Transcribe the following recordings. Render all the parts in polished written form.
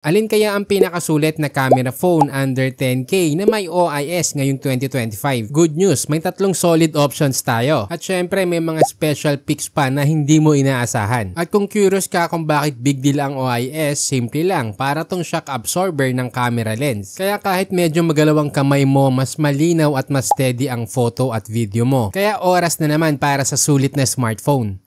Alin kaya ang pinakasulit na camera phone under 10K na may OIS ngayong 2025? Good news, may tatlong solid options tayo. At syempre may mga special picks pa na hindi mo inaasahan. At kung curious ka kung bakit big deal ang OIS, simple lang, para tong shock absorber ng camera lens. Kaya kahit medyo magalawang kamay mo, mas malinaw at mas steady ang photo at video mo. Kaya oras na naman para sa sulit na smartphone.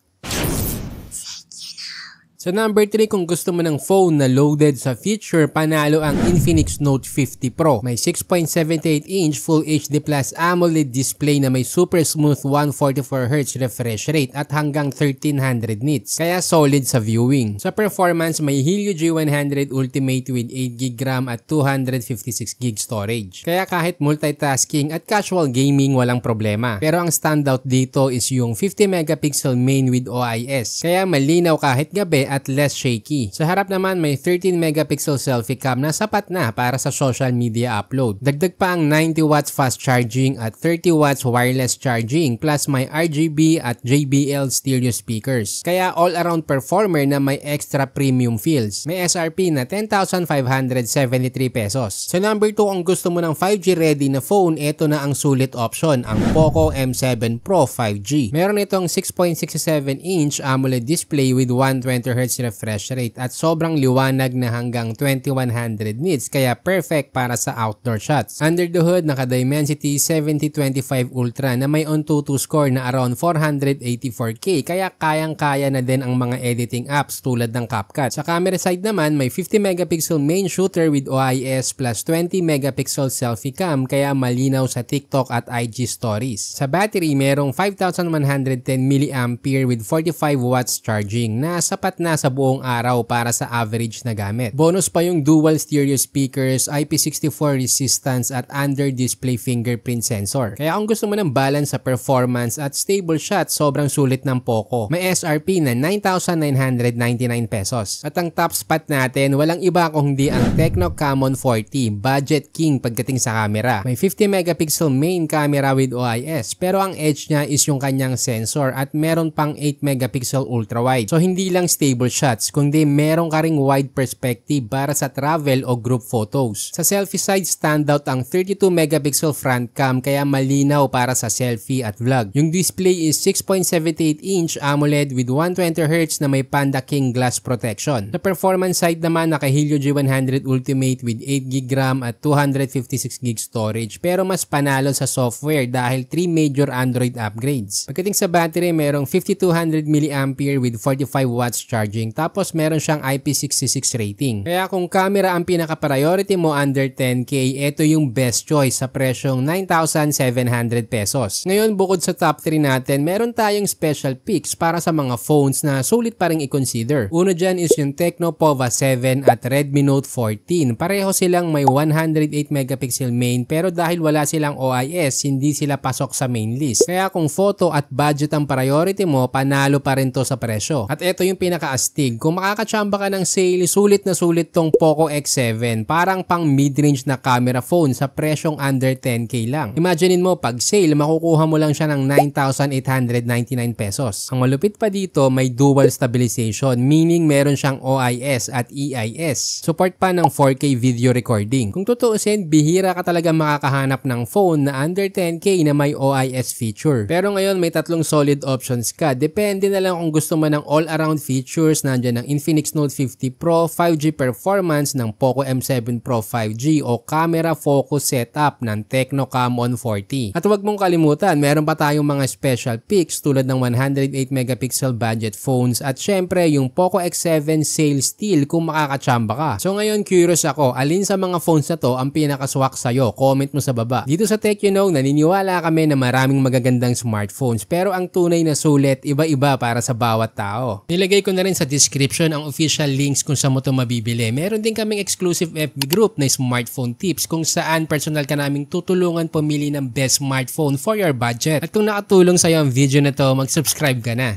Sa number 3, kung gusto mo ng phone na loaded sa feature, panalo ang Infinix Note 50 Pro. May 6.78-inch Full HD Plus AMOLED display na may super smooth 144Hz refresh rate at hanggang 1300 nits. Kaya solid sa viewing. Sa performance, may Helio G100 Ultimate with 8GB RAM at 256GB storage. Kaya kahit multitasking at casual gaming, walang problema. Pero ang standout dito is yung 50 megapixel main with OIS. Kaya malinaw kahit gabi at less shaky. Sa harap naman may 13 megapixel selfie cam na sapat na para sa social media upload. Dagdag pa ang 90 watts fast charging at 30 watts wireless charging plus may RGB at JBL stereo speakers. Kaya all-around performer na may extra premium feels. May SRP na 10,573 pesos. Sa number 2, kung gusto mo ng 5G ready na phone, ito na ang sulit option, ang Poco M7 Pro 5G. Meron itong 6.67-inch AMOLED display with 120Hz refresh rate at sobrang liwanag na hanggang 2100 nits, kaya perfect para sa outdoor shots. Under the hood, naka-Dimensity 7025 Ultra na may AnTuTu score na around 484K, kaya kayang-kaya na din ang mga editing apps tulad ng CapCut. Sa camera side naman, may 50 megapixel main shooter with OIS plus 20 megapixel selfie cam, kaya malinaw sa TikTok at IG stories. Sa battery, merong 5110 mAh with 45 watts charging na sapat na sa buong araw para sa average na gamit. Bonus pa yung dual stereo speakers, IP64 resistance at under display fingerprint sensor. Kaya kung gusto mo ng balance sa performance at stable shot, sobrang sulit ng Poco. May SRP na 9,999 pesos. At ang top spot natin, walang iba kung hindi ang Tecno Camon 40, budget king pagdating sa camera. May 50 megapixel main camera with OIS, pero ang edge niya is yung kanyang sensor at meron pang 8 megapixel ultra wide. So hindi lang stable shots, kundi meron ka ring wide perspective para sa travel o group photos. Sa selfie side, standout ang 32 megapixel front cam, kaya malinaw para sa selfie at vlog. Yung display is 6.78-inch AMOLED with 120Hz na may Panda King glass protection. Sa performance side naman, naka Helio G100 Ultimate with 8GB RAM at 256GB storage, pero mas panalo sa software dahil 3 major Android upgrades. Pagdating sa battery, merong 5200 mAh with 45 watts charging, tapos meron siyang IP66 rating. Kaya kung camera ang pinaka-priority mo under 10K, ito yung best choice sa presyong 9,700 pesos. Ngayon, bukod sa top 3 natin, meron tayong special picks para sa mga phones na sulit pa rin i-consider. Uno dyan is yung Tecno Pova 7 at Redmi Note 14. Pareho silang may 108 megapixel main, pero dahil wala silang OIS, hindi sila pasok sa main list. Kaya kung photo at budget ang priority mo, panalo pa rin to sa presyo. At ito yung pinaka-astig. Kung makakachamba ka ng sale, sulit na sulit tong Poco X7. Parang pang mid-range na camera phone sa presyong under 10K lang. Imaginein mo, pag sale, makukuha mo lang siya ng 9,899 pesos. Ang malupit pa dito, may dual stabilization, meaning meron siyang OIS at EIS. Support pa ng 4K video recording. Kung tutuusin, bihira ka talaga makakahanap ng phone na under 10K na may OIS feature. Pero ngayon, may tatlong solid options ka. Depende na lang kung gusto mo ng all-around features. Nandiyan ang Infinix Note 50 Pro, 5G performance ng Poco M7 Pro 5G o camera focus setup ng Tecno Camon 40. At huwag mong kalimutan, meron pa tayong mga special picks tulad ng 108 megapixel budget phones at syempre yung Poco X7 sale steal kung makakachamba ka. So ngayon, curious ako, alin sa mga phones na to ang pinakaswak sa'yo? Comment mo sa baba. Dito sa Tech You Know, naniniwala kami na maraming magagandang smartphones, pero ang tunay na sulit, iba-iba para sa bawat tao. Nilagay ko na rin sa description ang official links kung saan mo ito mabibili. Meron din kaming exclusive FB group na smartphone tips kung saan personal ka naming tutulungan pumili ng best smartphone for your budget. At kung nakatulong sa'yo ang video na to, mag-subscribe ka na.